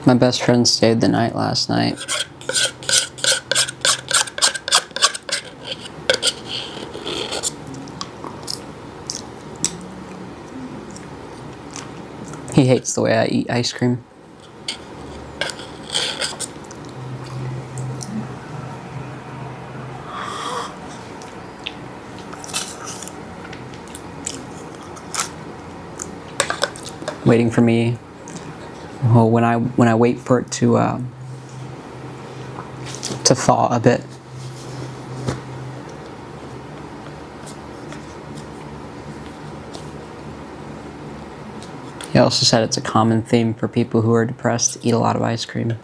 My best friend stayed the night last night. He hates the way I eat ice cream. Waiting for me. Well, when I wait for it to thaw a bit. He also said it's a common theme for people who are depressed to eat a lot of ice cream.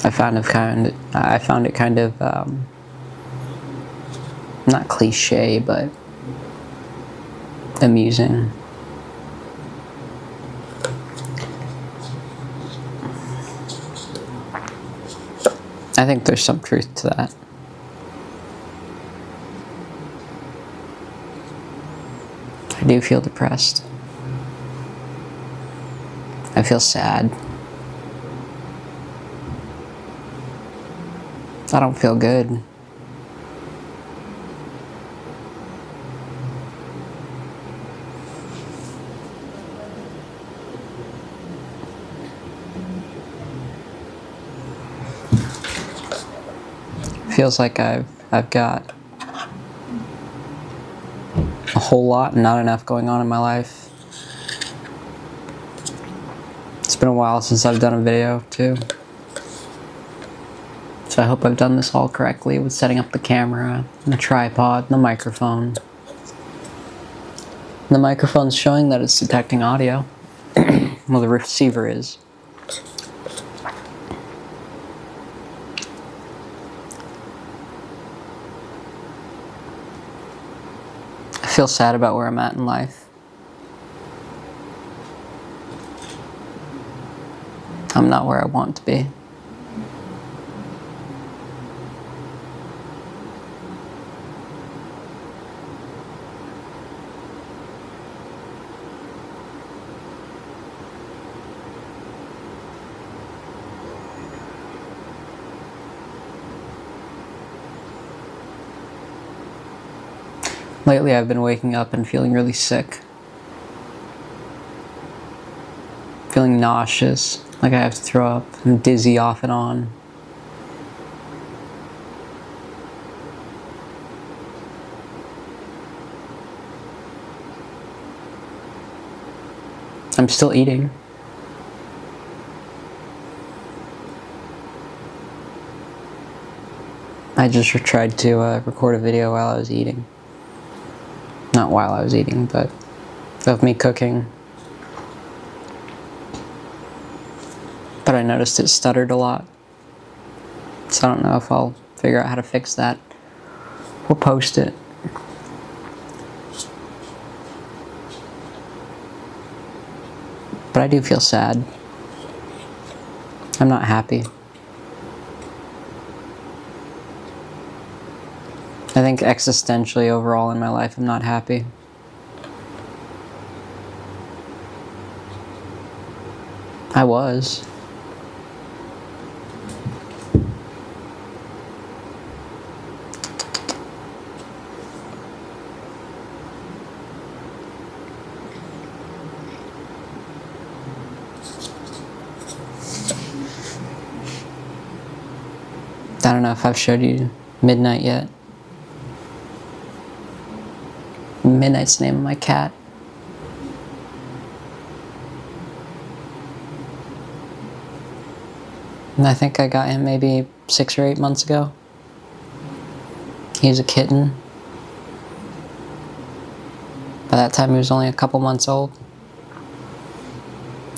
I found it kind of not cliche, but amusing. I think there's some truth to that. I do feel depressed. I feel sad. I don't feel good. Feels like I've got a whole lot and not enough going on in my life. It's been a while since I've done a video too. So I hope I've done this all correctly with setting up the camera, and the tripod, and the microphone. The microphone's showing that it's detecting audio. Well, the receiver is. I feel sad about where I'm at in life. I'm not where I want to be. Lately, I've been waking up and feeling really sick. Feeling nauseous, like I have to throw up. I'm dizzy off and on. I'm still eating. I just tried to record a video while I was eating. Not while I was eating, but of me cooking. But I noticed it stuttered a lot. So I don't know if I'll figure out how to fix that or post it. But I do feel sad. I'm not happy. I think existentially overall in my life, I'm not happy. I was. I don't know if I've showed you Midnight yet. Midnight's the name of my cat. And I think I got him maybe 6 or 8 months ago. He's a kitten. By that time he was only a couple months old.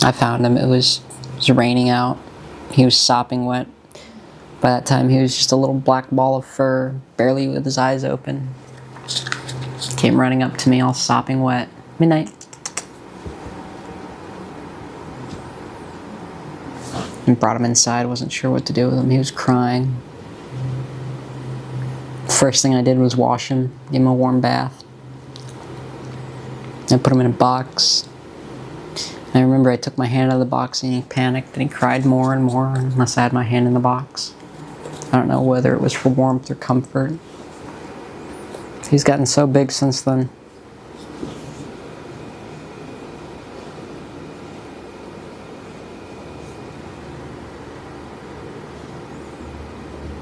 I found him, it was raining out. He was sopping wet. By that time he was just a little black ball of fur, barely with his eyes open. Came running up to me all sopping wet. Midnight. And brought him inside, wasn't sure what to do with him. He was crying. First thing I did was wash him, give him a warm bath. I put him in a box. And I remember I took my hand out of the box and he panicked and he cried more and more unless I had my hand in the box. I don't know whether it was for warmth or comfort. He's gotten so big since then.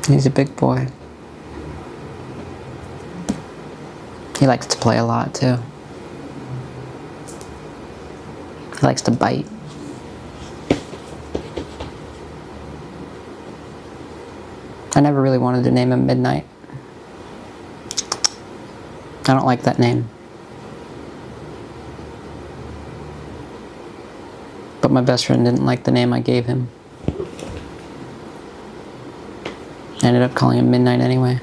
He's a big boy. He likes to play a lot too. He likes to bite. I never really wanted to name him Midnight. I don't like that name. But my best friend didn't like the name I gave him. I ended up calling him Midnight anyway.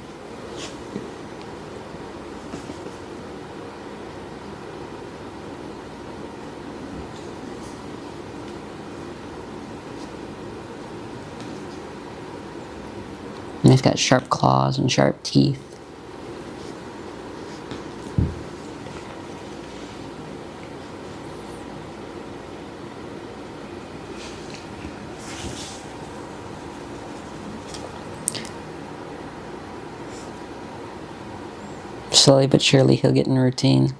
And he's got sharp claws and sharp teeth. Slowly but surely he'll get in a routine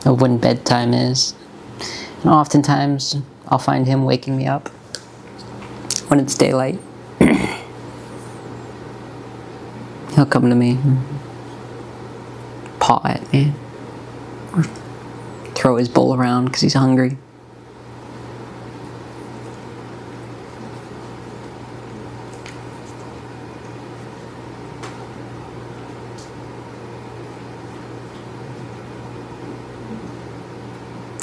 of when bedtime is. And oftentimes I'll find him waking me up when it's daylight. He'll come to me, paw at me, or throw his bowl around because he's hungry.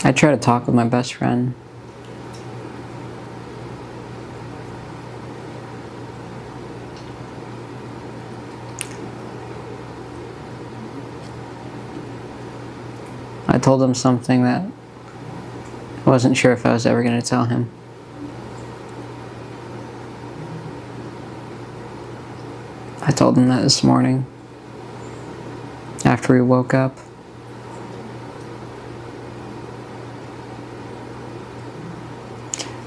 I try to talk with my best friend. I told him something that I wasn't sure if I was ever going to tell him. I told him that this morning, after we woke up.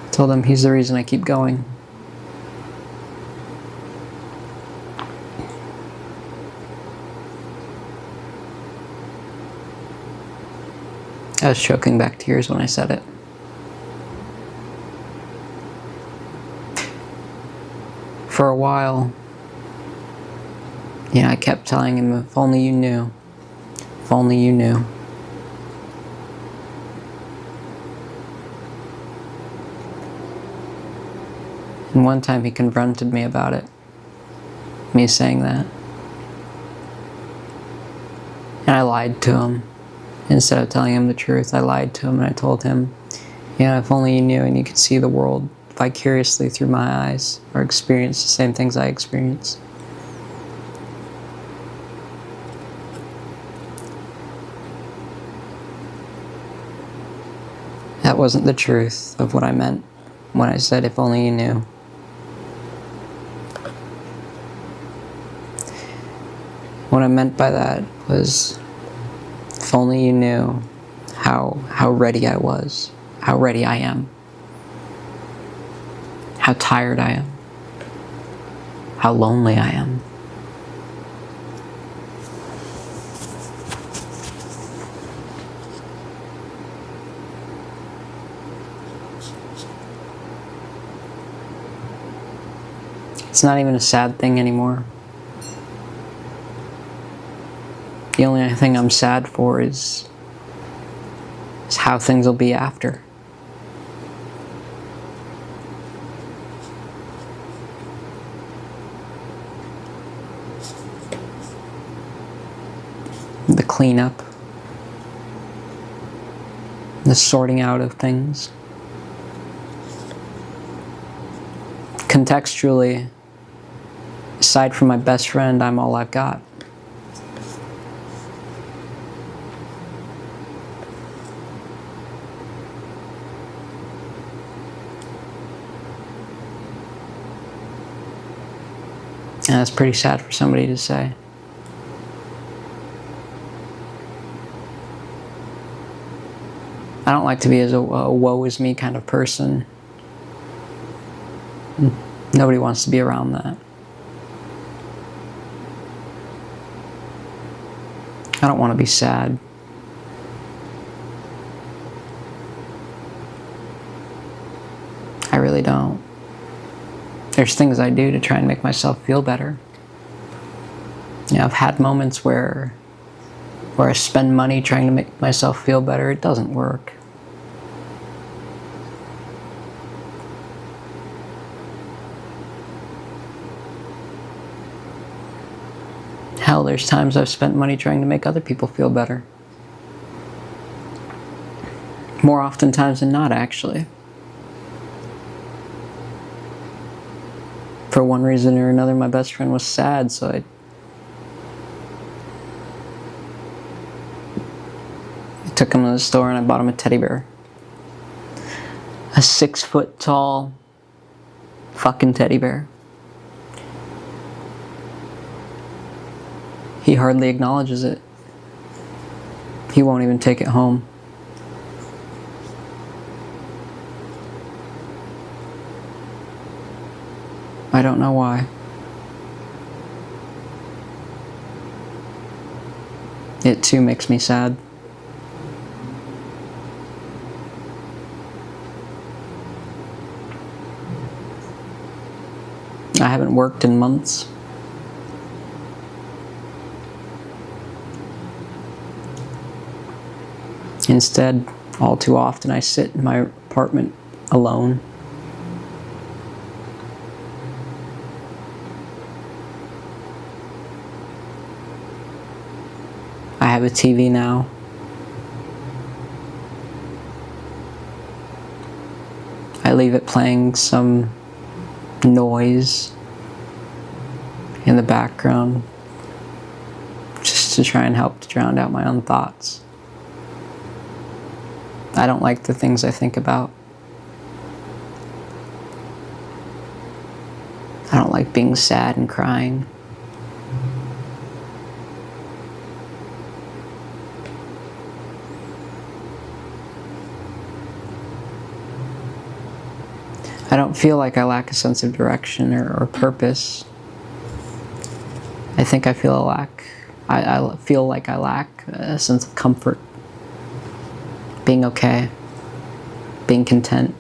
I told him he's the reason I keep going. I was choking back tears when I said it. For a while, I kept telling him, if only you knew. If only you knew. And one time he confronted me about it. Me saying that. And I lied to him. Instead of telling him the truth, I lied to him and I told him, if only you knew and you could see the world vicariously through my eyes or experience the same things I experience. That wasn't the truth of what I meant when I said, if only you knew. What I meant by that was, if only you knew how ready I was, how ready I am, how tired I am, how lonely I am. It's not even a sad thing anymore. The only thing I'm sad for is how things will be after. The cleanup, the sorting out of things. Contextually, aside from my best friend, I'm all I've got. And that's pretty sad for somebody to say. I don't like to be as a woe is me kind of person. Nobody wants to be around that. I don't want to be sad. I really don't. There's things I do to try and make myself feel better. I've had moments where I spend money trying to make myself feel better. It doesn't work. Hell, there's times I've spent money trying to make other people feel better. More oftentimes than not, actually. For one reason or another, my best friend was sad, so I took him to the store and I bought him a teddy bear. A 6-foot tall fucking teddy bear. He hardly acknowledges it. He won't even take it home. I don't know why. It too makes me sad. I haven't worked in months. Instead, all too often I sit in my apartment alone. I have a TV now. I leave it playing some noise in the background just to try and help to drown out my own thoughts. I don't like the things I think about. I don't like being sad and crying. I don't feel like I lack a sense of direction or purpose. I think I feel I feel like I lack a sense of comfort. Being okay. Being content.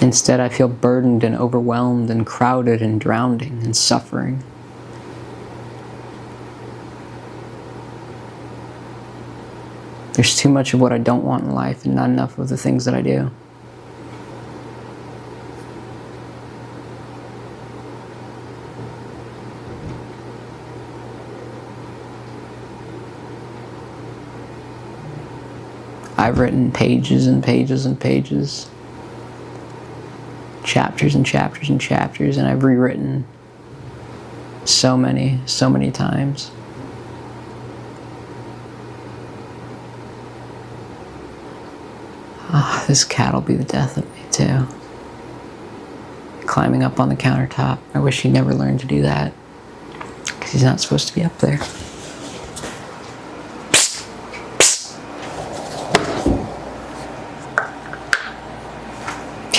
Instead, I feel burdened and overwhelmed and crowded and drowning and suffering. There's too much of what I don't want in life and not enough of the things that I do. I've written pages and pages and pages, chapters and chapters and chapters, and I've rewritten so many times. This cat will be the death of me too. Climbing up on the countertop. I wish he never learned to do that, because he's not supposed to be up there.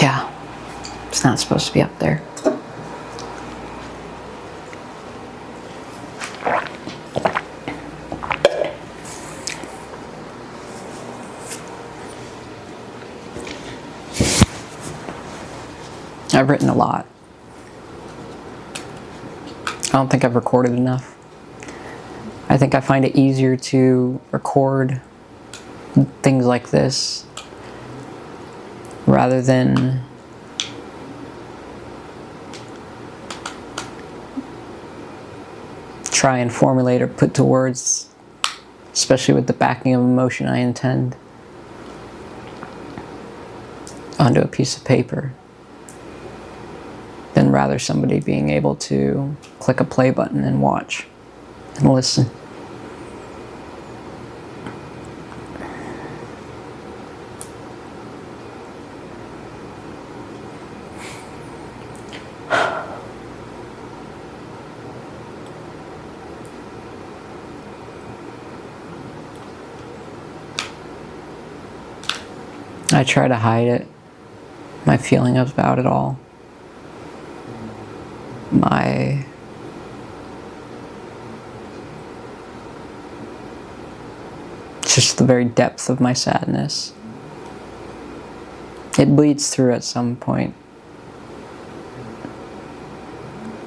Yeah, it's not supposed to be up there. I've written a lot. I don't think I've recorded enough. I think I find it easier to record things like this rather than try and formulate or put to words, especially with the backing of emotion I intend, onto a piece of paper, than rather somebody being able to click a play button and watch and listen. I try to hide it, my feeling about it all. Just the very depth of my sadness. It bleeds through at some point.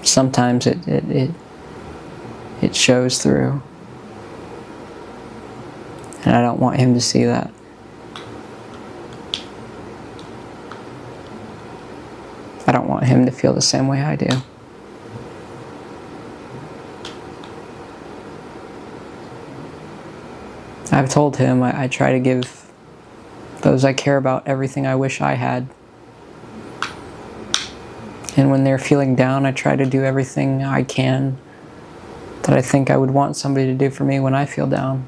Sometimes it shows through. And I don't want him to see that. I don't want him to feel the same way I do. I've told him I try to give those I care about everything I wish I had. And when they're feeling down, I try to do everything I can that I think I would want somebody to do for me when I feel down.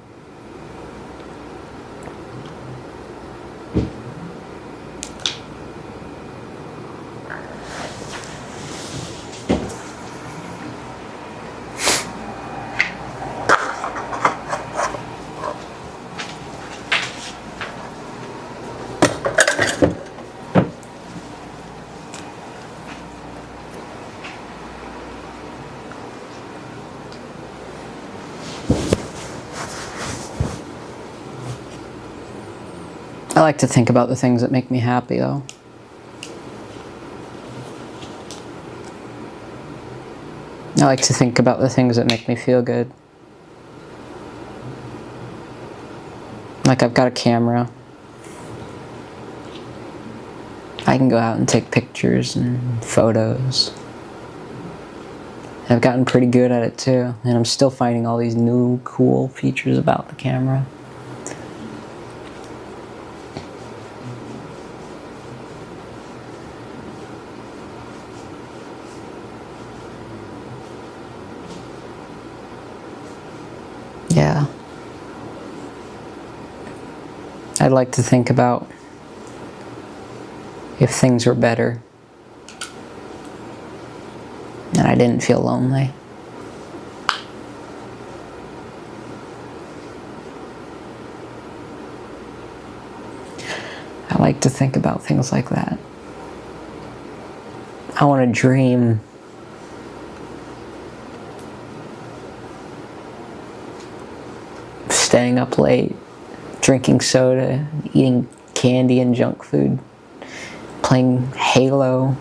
I like to think about the things that make me happy, though. I like to think about the things that make me feel good. Like I've got a camera. I can go out and take pictures and photos. And I've gotten pretty good at it too, and I'm still finding all these new cool features about the camera. Yeah. I'd like to think about if things were better and I didn't feel lonely. I like to think about things like that. I want to dream staying up late, drinking soda, eating candy and junk food, playing Halo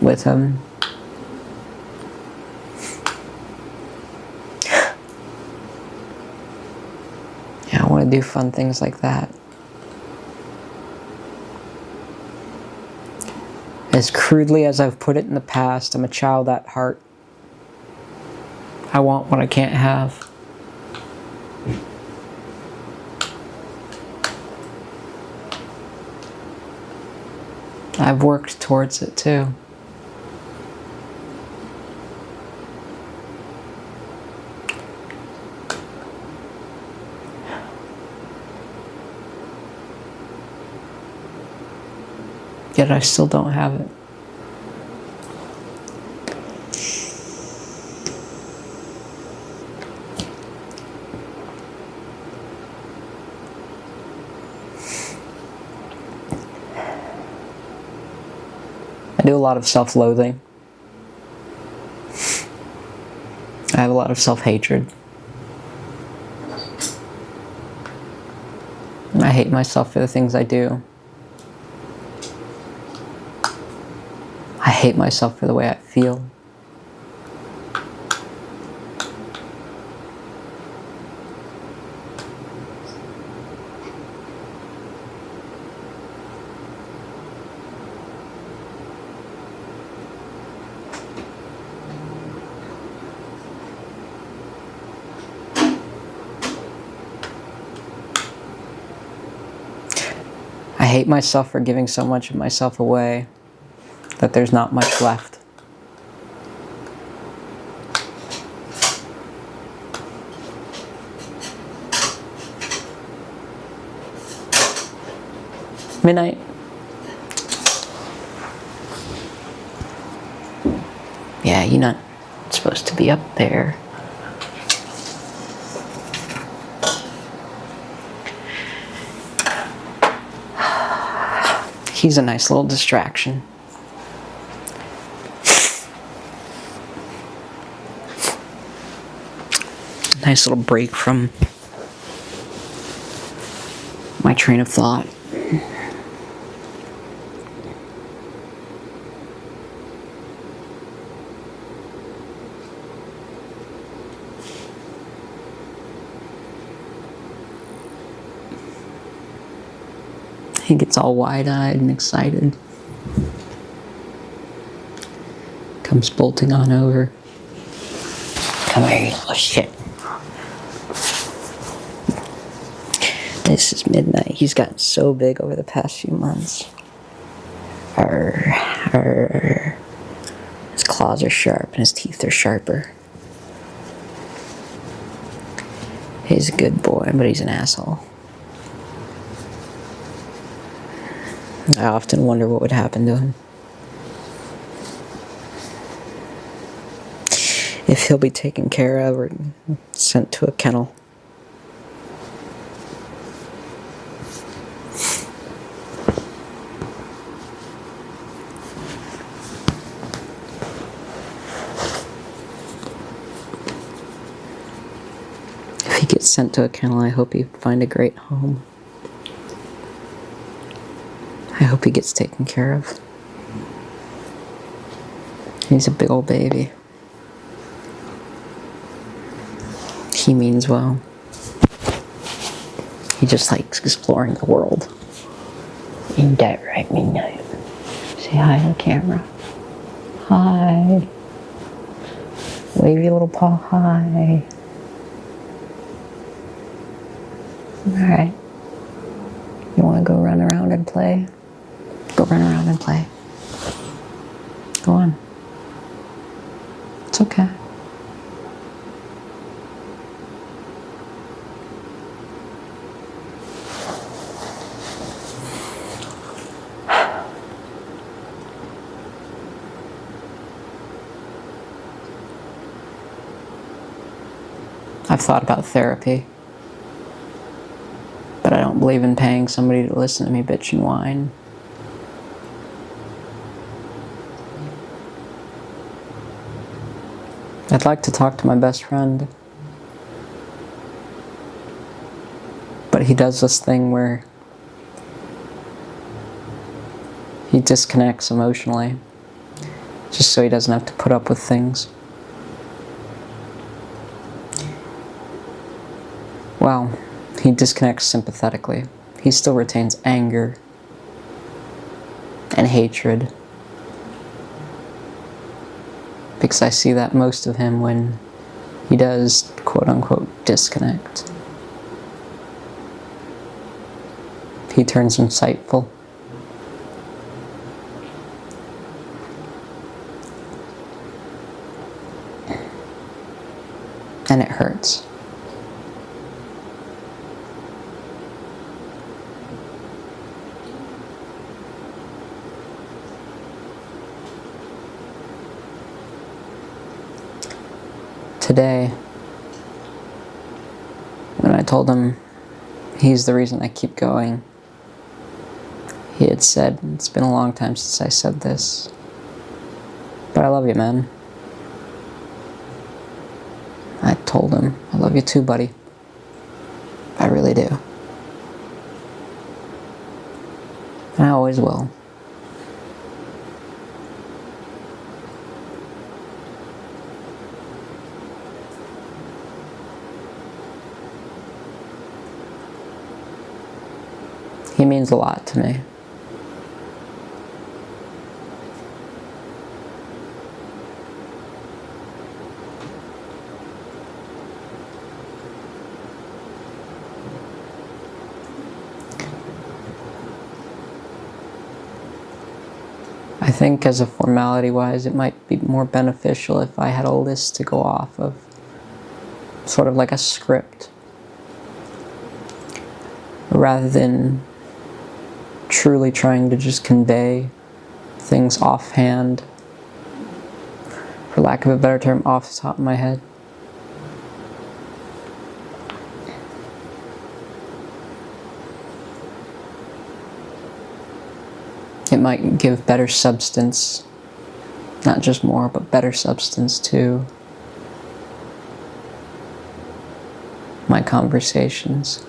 with him. Yeah, I want to do fun things like that. As crudely as I've put it in the past, I'm a child at heart. I want what I can't have. I've worked towards it too. Yet I still don't have it. I do a lot of self-loathing. I have a lot of self-hatred. I hate myself for the things I do. I hate myself for the way I feel. I hate myself for giving so much of myself away that there's not much left. Midnight. Yeah, you're not supposed to be up there. He's a nice little distraction. Nice little break from my train of thought. He gets all wide-eyed and excited. Comes bolting on over. Come here, you little shit. This is midnight. He's gotten so big over the past few months. Arr, arr. His claws are sharp and his teeth are sharper. He's a good boy, but he's an asshole. I often wonder what would happen to him. If he'll be taken care of or sent to a kennel. If he gets sent to a kennel, I hope he find a great home. I hope he gets taken care of. He's a big old baby. He means well. He just likes exploring the world. Ain't that right, Midnight? Say hi to the camera. Hi. Wave your little paw hi. Alright. You want to go run around and play? Go run around and play. Go on. It's okay. I've thought about therapy, but I don't believe in paying somebody to listen to me bitch and whine. I'd like to talk to my best friend, but he does this thing where he disconnects emotionally, just so he doesn't have to put up with things. Well, he disconnects sympathetically. He still retains anger and hatred, because I see that most of him when he does quote-unquote disconnect. He turns insightful. And it hurts. Today, when I told him he's the reason I keep going, he had said, "It's been a long time since I said this, but I love you, man." I told him, "I love you too, buddy. I really do. And I always will." He means a lot to me. I think as a formality-wise, it might be more beneficial if I had a list to go off of. Sort of like a script. Rather than truly trying to just convey things offhand, for lack of a better term, off the top of my head. it might give better substance, not just more, but better substance to my conversations.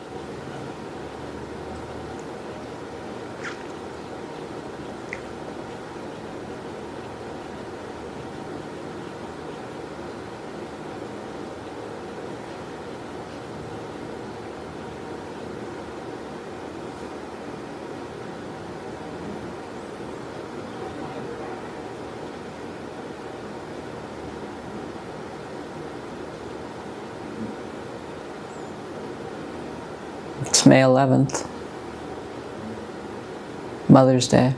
It's May 11th, Mother's Day.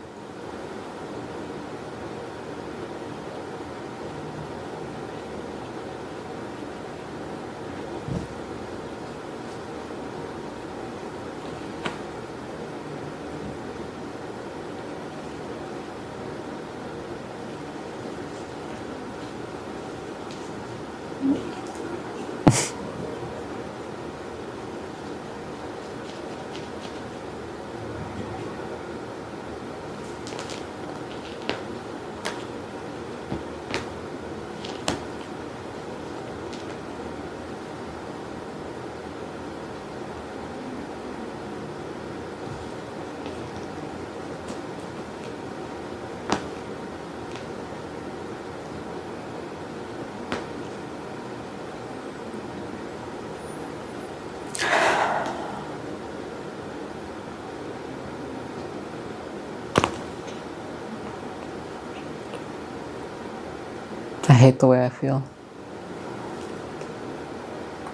I hate the way I feel.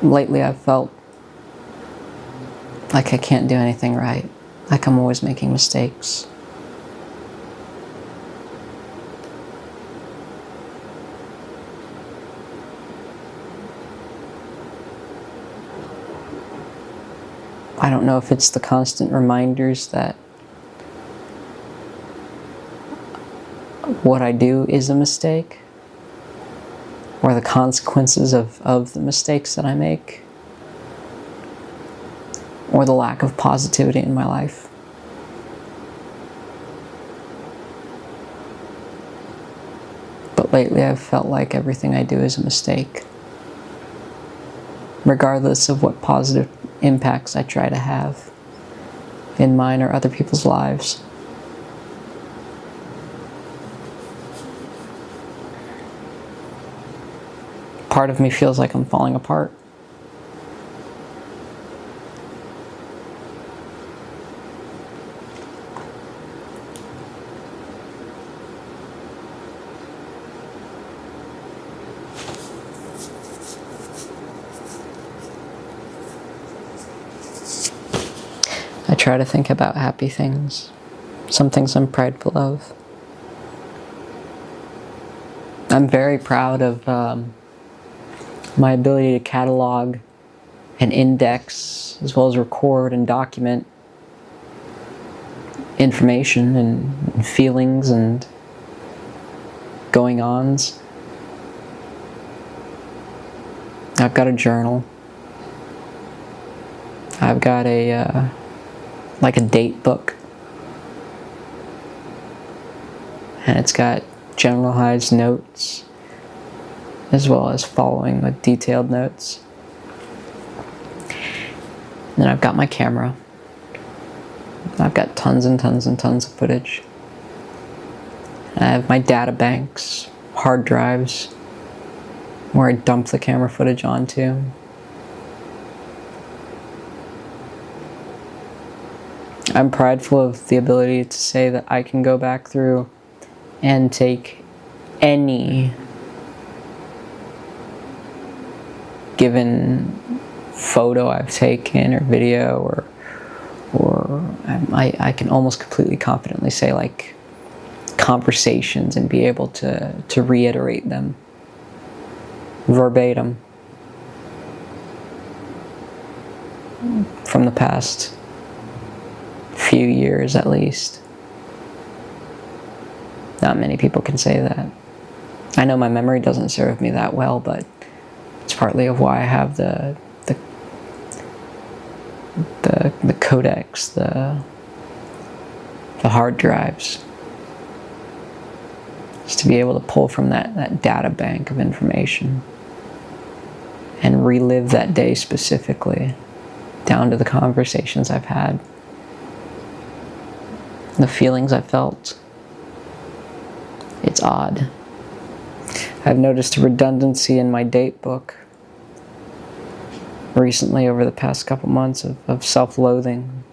Lately I've felt like I can't do anything right, like I'm always making mistakes. I don't know if it's the constant reminders that what I do is a mistake, or the consequences of the mistakes that I make, or the lack of positivity in my life. But lately I've felt like everything I do is a mistake, regardless of what positive impacts I try to have in mine or other people's lives. Part of me feels like I'm falling apart. I try to think about happy things, some things I'm prideful of. I'm very proud of my ability to catalog and index, as well as record and document information and feelings and going-ons. I've got a journal. I've got a like a date book, and it's got generalized notes as well as following with detailed notes. And then I've got my camera. I've got tons and tons and tons of footage. I have my data banks, hard drives, where I dump the camera footage onto. I'm prideful of the ability to say that I can go back through and take any given photo I've taken or video, or I can almost completely confidently say like conversations and be able to reiterate them verbatim from the past few years at least. Not many people can say that. I know my memory doesn't serve me that well, but it's partly of why I have the codecs, the hard drives. is to be able to pull from that data bank of information and relive that day specifically, down to the conversations I've had, the feelings I felt. It's odd. I've noticed a redundancy in my date book recently over the past couple months of self-loathing,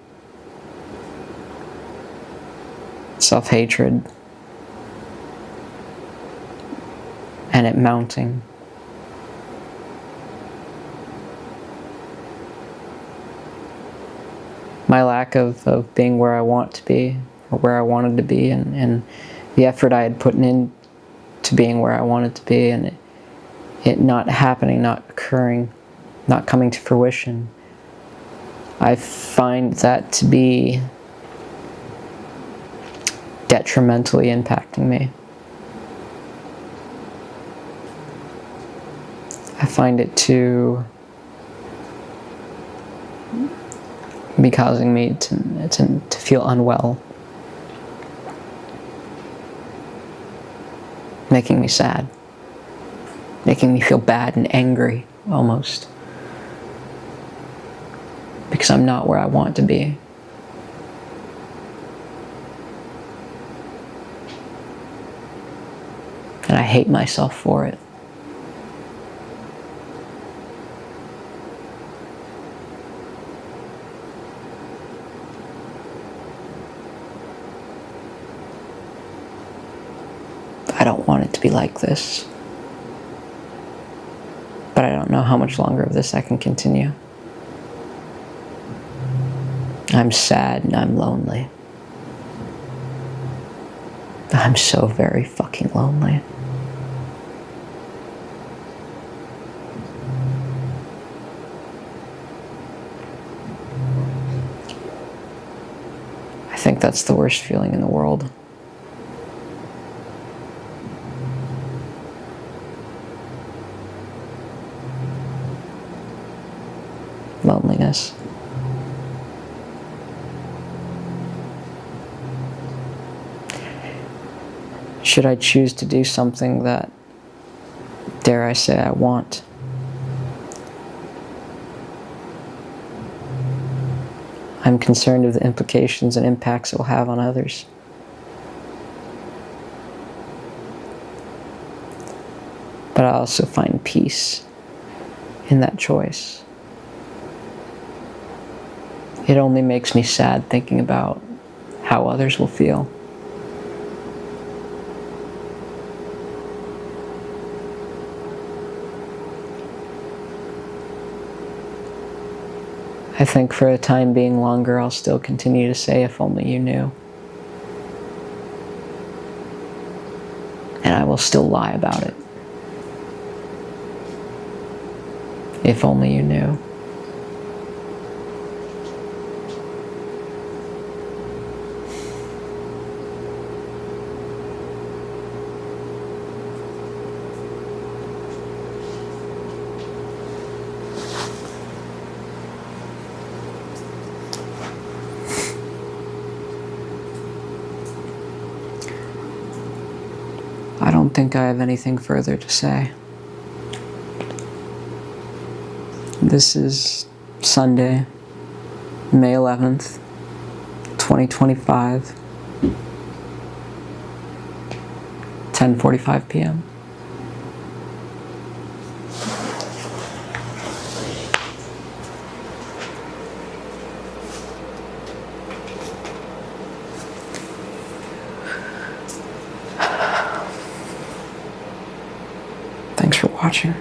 self-hatred, and it mounting. My lack of being where I want to be, or where I wanted to be, and the effort I had put in to being where I wanted to be, and it not happening, not occurring, not coming to fruition. I find that to be detrimentally impacting me. I find it to be causing me to feel unwell, making me sad, making me feel bad and angry almost, because I'm not where I want to be. And I hate myself for it. I don't want it to be like this. But I don't know how much longer of this I can continue. I'm sad and I'm lonely. I'm so very fucking lonely. I think that's the worst feeling in the world. Loneliness. Should I choose to do something that, dare I say, I want? I'm concerned with the implications and impacts it will have on others. But I also find peace in that choice. It only makes me sad thinking about how others will feel. I think for a time being longer, I'll still continue to say, if only you knew. And I will still lie about it. If only you knew. I don't think I have anything further to say. This is Sunday, May 11th, 2025, 10:45 p.m. Thanks for watching.